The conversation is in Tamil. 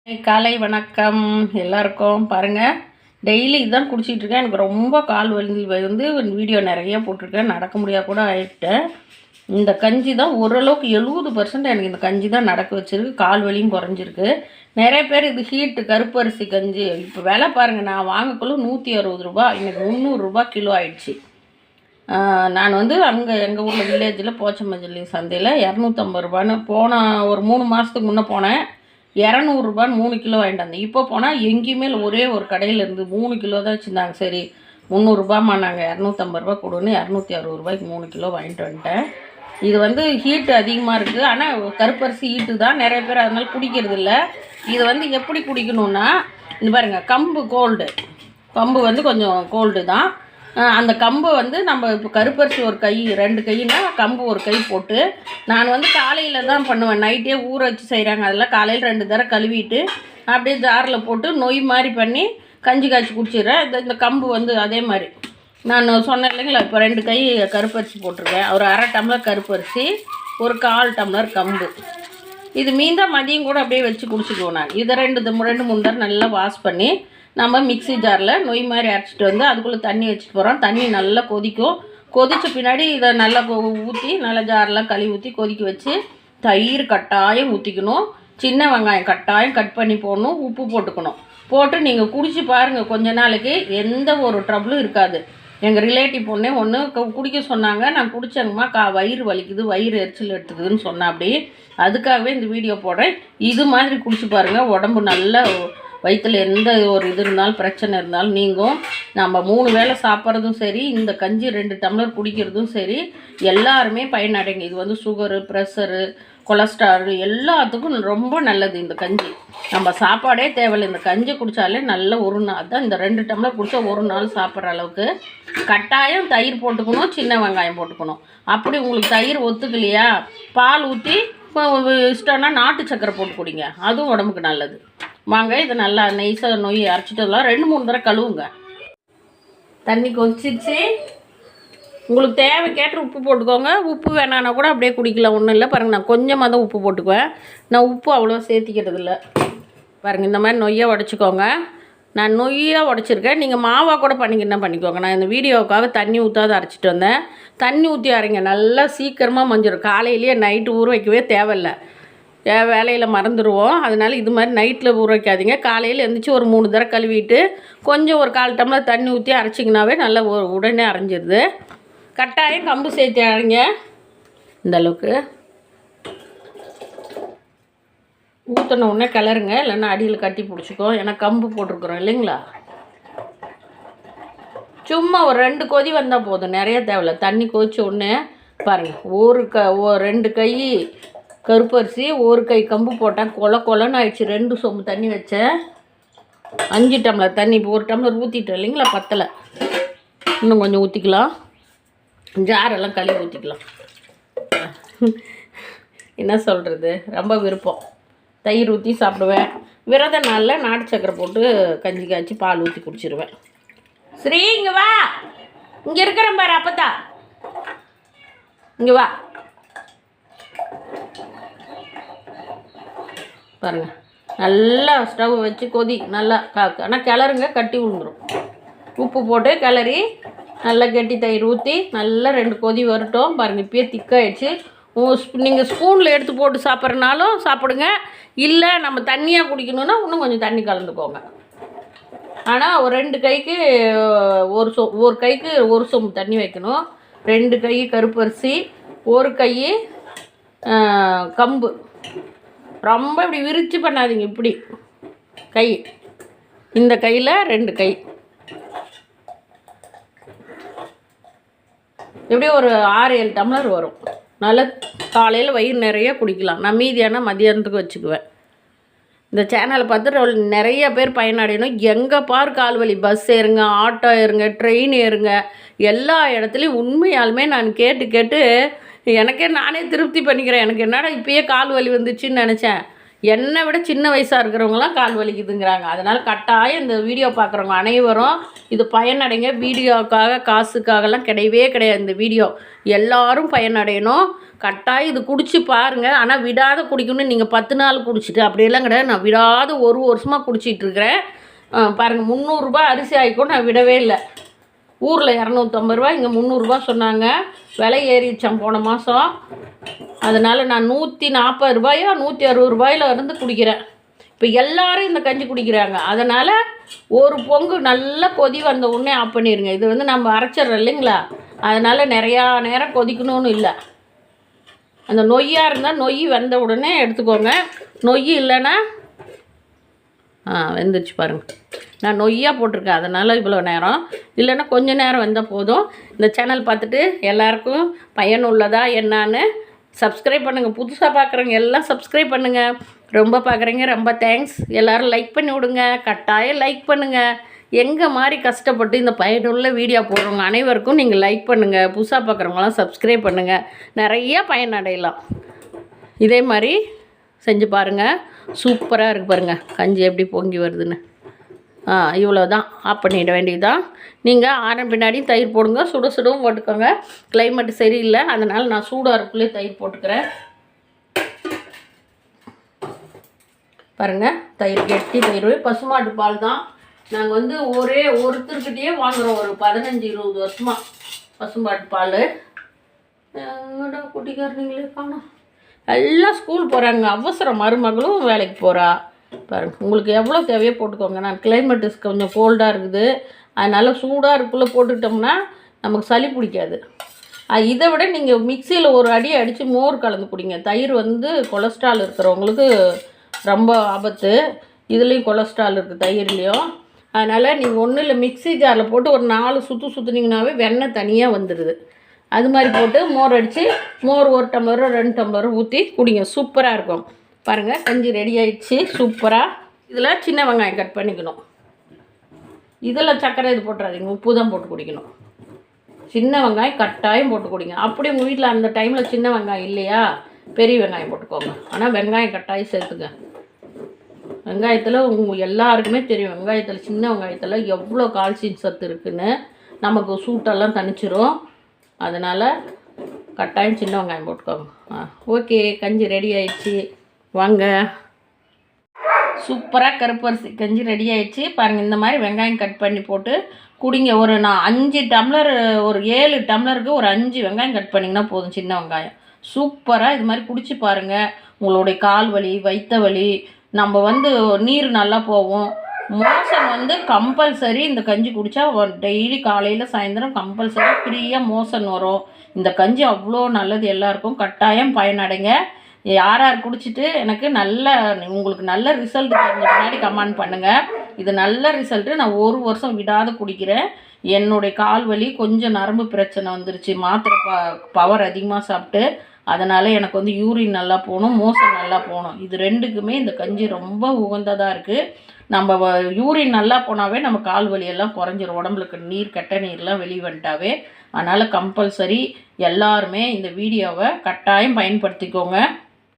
காலை வணக்கம் எல்லாருக்கும். பாருங்கள், டெய்லி இதுதான் குடிச்சிட்டு இருக்கேன். எனக்கு ரொம்ப கால் வலி வந்து வீடியோ நிறைய போட்டிருக்கேன். நடக்க முடியாது கூட ஆகிட்டேன். இந்த கஞ்சி தான் ஓரளவுக்கு 70% எனக்கு இந்த கஞ்சி தான் நடக்க வச்சிருக்கு. கால் வலியும் குறைஞ்சிருக்கு. நிறைய பேர் இது ஹீட்டு கருப்பரிசி கஞ்சி இப்போ விலை பாருங்கள். நான் வாங்கக்குள்ள 160 ரூபா, இன்னைக்கு 300 ரூபா கிலோ ஆயிடுச்சு. நான் வந்து அங்கே எங்கள் ஊரில் வில்லேஜில் போச்சமஞ்சள்ளி சந்தையில் 250 ரூபான்னு போன ஒரு 3 மாதத்துக்கு முன்னே போனேன். 200 ரூபான்னு 3 கிலோ வாங்கிட்டு வந்தேன். இப்போ போனால் எங்கேயுமே ஒரே ஒரு கடையில் இருந்து 3 கிலோ தான் வச்சுருந்தாங்க. சரி 300 ரூபாம்மா, நாங்கள் 250 ரூபா கொடுன்னு 260 ரூபாய்க்கு 3 கிலோ வாங்கிட்டு வந்துட்டேன். இது வந்து ஹீட்டு அதிகமாக இருக்குது. ஆனால் கருப்பரிசி ஹீட்டு தான், நிறைய பேர் அதனால் குடிக்கிறது இல்லை. இது வந்து எப்படி குடிக்கணுன்னா, இந்த பாருங்கள், கம்பு வந்து கொஞ்சம் கோல்டு தான். அந்த கம்பை வந்து நம்ம இப்போ கருப்பரிசி ஒரு கை 2 கைன்னா கம்பு ஒரு கை போட்டு, நான் வந்து காலையில் தான் பண்ணுவேன். நைட்டே ஊற வச்சு செய்கிறாங்க. அதெல்லாம் காலையில் 2 தடவை கழுவிட்டு அப்படியே ஜாரில் போட்டு நொய் மாதிரி பண்ணி கஞ்சி காய்ச்சி குடிச்சிடுறேன். இந்த கம்பு வந்து அதே மாதிரி நான் சொன்னேன் இல்லைங்களா, இப்போ 2 கை கருப்பரிசி போட்டிருக்கேன். ஒரு அரை டம்ளர் கருப்பரிசி, ஒரு 1/4 டம்ளர் கம்பு. இது மீந்தால் மதியம் கூட அப்படியே வச்சு குடிச்சிக்குவோம். நான் இதை 2-3 தடவை நல்லா வாஷ் பண்ணி நம்ம மிக்ஸி ஜாரில் நொய் மாதிரி அரைச்சிட்டு வந்து அதுக்குள்ளே தண்ணி வச்சுட்டு போகிறோம். தண்ணி நல்லா கொதிக்கும். கொதித்த பின்னாடி இதை நல்லா ஊற்றி நல்லா ஜாரெலாம் கழுவி ஊற்றி கொதிக்க வச்சு தயிர் கட்டாயம் ஊற்றிக்கணும். சின்ன வெங்காயம் கட்டாயம் கட் பண்ணி போடணும். உப்பு போட்டுக்கணும். போட்டு நீங்கள் குடிச்சு பாருங்கள். கொஞ்ச நாளைக்கு எந்த ஒரு ட்ரபிளும் இருக்காது. எங்கள் ரிலேட்டிவ் பொண்ணே ஒன்று குடிக்க சொன்னாங்க. நான் குடித்தேங்கம்மா, வயிறு வலிக்குது, வயிறு எரிச்சல் எடுத்துக்குதுன்னு சொன்னேன். அப்படி அதுக்காகவே இந்த வீடியோ போடுறேன். இது மாதிரி குடிச்சு பாருங்கள். உடம்பு நல்லா வயிற்றில் எந்த ஒரு இது இருந்தாலும் பிரச்சனை இருந்தாலும் நீங்கும். நம்ம 3 வேளை சாப்பிட்றதும் சரி, இந்த கஞ்சி 2 டம்ளர் குடிக்கிறதும் சரி, எல்லாருமே பயனடைங்க. இது வந்து சுகரு, ப்ரெஷரு, கொலஸ்ட்ரால் எல்லாத்துக்கும் ரொம்ப நல்லது இந்த கஞ்சி. நம்ம சாப்பாடே தேவையில்லை, இந்த கஞ்சி குடித்தாலே நல்ல ஒரு நாள் தான். இந்த 2 டம்ளர் குடித்தா ஒரு நாள் சாப்பிட்ற அளவுக்கு. கட்டாயம் தயிர் போட்டுக்கணும், சின்ன வெங்காயம் போட்டுக்கணும். அப்படி உங்களுக்கு தயிர் ஒத்துக்கலையா, பால் ஊற்றி இஷ்டம்னா நாட்டு சக்கரை போட்டு குடிங்க, அதுவும் உடம்புக்கு நல்லது. வாங்க, இதை நல்லா நைஸாக நொய் அரைச்சிட்டதெல்லாம் 2-3 தடவை கழுவுங்க. தண்ணி கொதிச்சிச்சு. உங்களுக்கு தேவைக்கேற்ற உப்பு போட்டுக்கோங்க. உப்பு வேணான்னா கூட அப்படியே குடிக்கலாம், ஒன்றும் இல்லை. பாருங்கள், நான் கொஞ்சமாக தான் உப்பு போட்டுக்குவேன். நான் உப்பு அவ்வளோ சேர்த்திக்கிறது இல்லை. பாருங்கள், இந்த மாதிரி நொய்யாக உடச்சிக்கோங்க. நான் நொய்யாக உடச்சிருக்கேன். நீங்கள் மாவாக கூட பண்ணிக்கின்னா பண்ணிக்கோங்க. நான் இந்த வீடியோவுக்காக தண்ணி ஊற்றாத அரைச்சிட்டு வந்தேன். தண்ணி ஊற்றி அரைங்க, நல்லா சீக்கிரமாக மஞ்சிடும். காலையிலேயே நைட்டு ஊற வைக்கவே தேவையில்லை. வேலையில் மறந்துடுவோம். அதனால் இது மாதிரி நைட்டில் ஊற வைக்காதீங்க. காலையில் எழுந்திரிச்சி ஒரு 3 தடவை கழுவிட்டு கொஞ்சம் ஒரு 1/4 டம்ளர் தண்ணி ஊற்றி அரைச்சிங்கனாவே நல்லா உடனே அரைஞ்சிடுது. கட்டாயம் கம்பு சேர்த்து அரைங்க. இந்த அளவுக்கு ஊற்றின உடனே கிளறுங்க, இல்லைன்னா அடியில் கட்டி பிடிச்சிக்கோ. ஏன்னா கம்பு போட்டிருக்குறோம் இல்லைங்களா. சும்மா ஒரு 2 கொதி வந்தால் போதும், நிறைய தேவையில்ல. தண்ணி கொதிச்ச உடனே பாருங்கள், 2 கை கருப்பரிசி 1 கை கம்பு போட்டேன். கொலன்னு ஆயிடுச்சு. 2 சொம்பு தண்ணி வச்சேன். 5 டம்ளர் தண்ணி. இப்போ 1 டம்ளர் ஊற்றிட்டேன் இல்லைங்களா, பத்தலை. இன்னும் கொஞ்சம் ஊற்றிக்கலாம். ஜாரெல்லாம் கழுவி ஊற்றிக்கலாம். என்ன சொல்கிறது, ரொம்ப விருப்பம். தயிர் ஊற்றி சாப்பிடுவேன். விரத நாளில் நாட்டு சக்கரை போட்டு கஞ்சி காய்ச்சி பால் ஊற்றி குடிச்சிருவேன். ஸ்ரீ, இங்கே வா, இங்கே இருக்கிறேன் பாரு, அப்போதான் இங்கே வா. பாருங்கள், நல்லா ஸ்டவ் வச்சு கொதி நல்லா ஆனால் கிளறுங்க, கட்டி விழுந்துடும். உப்பு போட்டு கிளறி நல்லா கெட்டி தயிர் ஊற்றி நல்லா 2 கொதி வரட்டும். பாருங்கள், இப்போயே திக்காயிடுச்சு. நீங்கள் ஸ்பூனில் எடுத்து போட்டு சாப்பிட்றனாலும் சாப்பிடுங்க. இல்லை நம்ம தண்ணியாக குடிக்கணுன்னா இன்னும் கொஞ்சம் தண்ணி கலந்துக்கோங்க. ஆனால் ஒரு 2 கைக்கு ஒரு கைக்கு 1 சொம்பு தண்ணி வைக்கணும். 2 கை கருப்பரிசி, 1 கை கம்பு. ரொம்ப இப்படி விரிச்சு பண்ணாதீங்க. இப்படி கை, இந்த கையில் 2 கை, எப்படியும் ஒரு 6-7 டம்ளர் வரும். நல்லா காலையில் வயிறு நிறைய குடிக்கலாம். நான் மீதியான மதியானத்துக்கு வச்சுக்குவேன். இந்த சேனலை பார்த்துட்டு நிறைய பேர் பயனடையணும். எங்கே பார் கால் வலி, பஸ் ஏறுங்க, ஆட்டோ ஏறுங்க, ட்ரெயின் ஏறுங்க, எல்லா இடத்துலையும் உண்மையாலுமே நான் கேட்டு எனக்கே நானே திருப்தி பண்ணிக்கிறேன். எனக்கு என்னடா இப்போயே கால் வலி வந்துச்சுன்னு நினச்சேன். என்னை விட சின்ன வயசாக இருக்கிறவங்களாம் கால் வலிக்குதுங்கிறாங்க. அதனால் கட்டாயம் இந்த வீடியோ பார்க்குறவங்க அனைவரும் இது பயனடைங்க. வீடியோக்காக காசுக்காகலாம் கிடையவே கிடையாது. இந்த வீடியோ எல்லோரும் பயனடையணும். கட்டாயம் இது குடிச்சு பாருங்கள். ஆனால் விடாத குடிக்கணும்னு நீங்கள் 10 நாள் குடிச்சிட்டு அப்படியெல்லாம் கிடையாது. நான் விடாத 1 வருஷமாக குடிச்சிட்ருக்கிறேன். பாருங்கள், 300 ரூபாய் அரிசி ஆகிக்கும். நான் விடவே இல்லை. ஊரில் 250 ரூபா, இங்கே 300 ரூபா சொன்னாங்க. விலை ஏறிடுச்சான் போன மாதம். அதனால் நான் 140 ரூபாயோ 160 ரூபாயில் இருந்து குடிக்கிறேன். இப்போ எல்லோரும் இந்த கஞ்சி குடிக்கிறாங்க. அதனால் ஒரு பொங்கு நல்லா கொதி வந்த உடனே ஆஃப் பண்ணிடுங்க. இது வந்து நம்ம அரைச்சிட்றோம் இல்லைங்களா, அதனால் நிறையா நேரம் கொதிக்கணும்னு இல்லை. அந்த நொய்யாக இருந்தால் நொய் வெந்த உடனே எடுத்துக்கோங்க. நொய் இல்லைன்னா வெந்துச்சு பாருங்கள். நான் நொய்யாக போட்டிருக்கேன், அதனால் இவ்வளோ நேரம். இல்லைன்னா கொஞ்சம் நேரம் வெந்தால் போதும். இந்த சேனல் பார்த்துட்டு எல்லாருக்கும் பயனுள்ளதா என்னான்னு சப்ஸ்கிரைப் பண்ணுங்கள். புதுசாக பார்க்குறவங்க எல்லாம் சப்ஸ்கிரைப் பண்ணுங்கள். ரொம்ப பார்க்குறீங்க, ரொம்ப தேங்க்ஸ். எல்லோரும் லைக் பண்ணி விடுங்க. கட்டாயம் லைக் பண்ணுங்கள். எங்கள் மாதிரி கஷ்டப்பட்டு இந்த பயனுள்ள வீடியோ போடுறவங்க அனைவருக்கும் நீங்கள் லைக் பண்ணுங்கள். புதுசாக பார்க்குறவங்களாம் சப்ஸ்கிரைப் பண்ணுங்கள். நிறையா பயனடையலாம். இதே மாதிரி செஞ்சு பாருங்கள். சூப்பராக இருக்குது பாருங்கள் கஞ்சி எப்படி பொங்கி வருதுன்னு. இவ்வளோ தான், ஆஃப் பண்ணிட வேண்டியதுதான். நீங்கள் ஆரம் பின்னாடியும் தயிர் போடுங்க. சுட சுடவும் போட்டுக்கோங்க. கிளைமேட் சரியில்லை, அதனால் நான் சூடாக இருக்குள்ளே தயிர் போட்டுக்கிறேன். பாருங்கள், தயிர் கெட்டி தயிர், பசுமாட்டு பால் தான். நாங்கள் வந்து ஒருத்தர்கிட்டயே வாங்குகிறோம் ஒரு 15-20 வருஷமாக பசுமாட்டு பால். எங்கடா குட்டிக்காரங்களே காணோம். எல்லாம் ஸ்கூல் போகிறாங்க. அவசரம், மருமகளும் வேலைக்கு போகிறா. பாருங்கள், உங்களுக்கு எவ்வளோ தேவையோ போட்டுக்கோங்க. நான் கிளைமேட்டு கொஞ்சம் கோல்டாக இருக்குது, அதனால் சூடாக இருக்குள்ளே போட்டுக்கிட்டோம்னா நமக்கு சளி பிடிக்காது. இதை விட நீங்கள் மிக்சியில் ஒரு அடி அடித்து மோர் கலந்து குடிங்க. தயிர் வந்து கொலஸ்ட்ரால் இருக்கிறவங்களுக்கு ரொம்ப ஆபத்து. இதுலேயும் கொலஸ்ட்ரால் இருக்குது தயிர்லேயும். அதனால் நீங்கள் ஒன்றும் இல்லை, மிக்சி ஜாரில் போட்டு ஒரு 4 சுற்றுனீங்கன்னாவே வெண்ணெய் தனியாக வந்துடுது. அது மாதிரி போட்டு மோர் அடித்து மோர் 1 டம்ளரோ 2 டம்ளரோ ஊற்றி குடிங்க. சூப்பராக இருக்கும். பாருங்கள், கஞ்சி ரெடி ஆகிடுச்சு சூப்பராக. இதில் சின்ன வெங்காயம் கட் பண்ணிக்கணும். இதில் சர்க்கரை இது போட்டுறாதீங்க, உப்பு தான் போட்டு குடிக்கணும். சின்ன வெங்காயம் கட்டாயம் போட்டு குடிங்க. அப்படி உங்கள் வீட்டில் அந்த டைமில் சின்ன வெங்காயம் இல்லையா, பெரிய வெங்காயம் போட்டுக்கோங்க. ஆனால் வெங்காயம் கட்டாயம் சேர்த்துங்க. வெங்காயத்தில் எல்லாருக்குமே தெரியும், வெங்காயத்தில் சின்ன வெங்காயத்தில் எவ்வளோ கால்சியம் சத்து இருக்குதுன்னு. நமக்கு சூட்டெல்லாம் தணிச்சிரும். அதனால் கட்டாயம் சின்ன வெங்காயம் போட்டுக்கோங்க. ஓகே, கஞ்சி ரெடி ஆயிடுச்சு. வாங்க, சூப்பராக கருப்பரிசி கஞ்சி ரெடி ஆயிடுச்சு. பாருங்கள், இந்த மாதிரி வெங்காயம் கட் பண்ணி போட்டு குடிங்க. நான் 5 டம்ளர், ஒரு 7 டம்ளருக்கு ஒரு 5 வெங்காயம் கட் பண்ணிங்கன்னா போதும், சின்ன வெங்காயம். சூப்பராக இது மாதிரி குடிச்சு பாருங்கள். உங்களுடைய கால் வலி, வயிற்று வலி, நம்ம வந்து நீர் நல்லா போகும். மோஷன் வந்து கம்பல்சரி இந்த கஞ்சி குடித்தா டெய்லி காலையில் சாயந்தரம் கம்பல்சரி ஃப்ரீயாக மோஷன் வரும். இந்த கஞ்சி அவ்வளோ நல்லது. எல்லாருக்கும் கட்டாயம் பயனடைங்க. யார் குடிச்சிட்டு எனக்கு உங்களுக்கு நல்ல ரிசல்ட் முன்னாடி கமெண்ட் பண்ணுங்கள். இது நல்ல ரிசல்ட்டு. நான் 1 வருஷம் விடாத குடிக்கிறேன். என்னுடைய கால் வலி, கொஞ்சம் நரம்பு பிரச்சனை வந்துருச்சு, மாத்திரை பவர் அதிகமாக சாப்பிட்டு. அதனால் எனக்கு வந்து யூரின் நல்லா போகணும், மோஷன் நல்லா போகணும். இது 2க்குமே இந்த கஞ்சி ரொம்ப உகந்ததாக இருக்குது. நம்ம யூரின் நல்லா போனாவே நம்ம கால் வலியெல்லாம் குறைஞ்சிரும். உடம்புக்கு நீர், கெட்ட நீர்லாம் வெளியே வந்துட்டாவே. அதனால் கம்பல்சரி எல்லாருமே இந்த வீடியோவை கட்டாயம் பயன்படுத்திக்கோங்க.